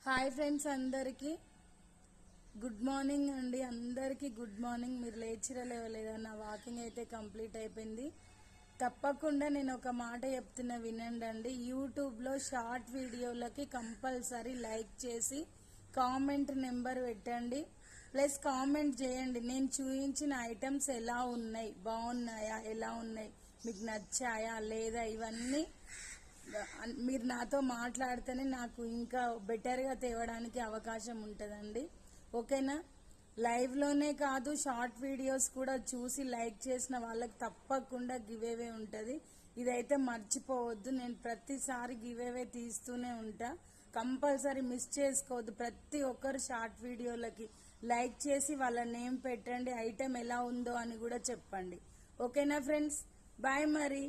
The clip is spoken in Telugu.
హాయ్ ఫ్రెండ్స్, అందరికీ గుడ్ మార్నింగ్ అండి. అందరికీ గుడ్ మార్నింగ్. మీరు లేవలేదా? నా వాకింగ్ అయితే కంప్లీట్ అయిపోయింది. తప్పకుండా నేను ఒక మాట చెప్తున్నా, వినండి. యూట్యూబ్లో షార్ట్ వీడియోలకి కంపల్సరీ లైక్ చేసి కామెంట్ నెంబర్ పెట్టండి, ప్లస్ కామెంట్ చేయండి. నేను చూపించిన ఐటమ్స్ ఎలా ఉన్నాయి, బాగున్నాయా, ఎలా ఉన్నాయి, మీకు నచ్చాయా లేదా, ఇవన్నీ మీరు నాతో మాట్లాడితేనే నాకు ఇంకా బెటర్గా తేవడానికి అవకాశం ఉంటుందండి. ఓకేనా? లైవ్లోనే కాదు, షార్ట్ వీడియోస్ కూడా చూసి లైక్ చేసిన వాళ్ళకి తప్పకుండా గివేవే ఉంటుంది. ఇదైతే మర్చిపోవద్దు. నేను ప్రతిసారి గివేవే తీస్తూనే ఉంటా. కంపల్సరీ మిస్ చేసుకోవద్దు. ప్రతి ఒక్కరు షార్ట్ వీడియోలకి లైక్ చేసి వాళ్ళ నేమ్ పెట్టండి, ఐటెం ఎలా ఉందో అని కూడా చెప్పండి. ఓకేనా ఫ్రెండ్స్? బాయ్ మరి.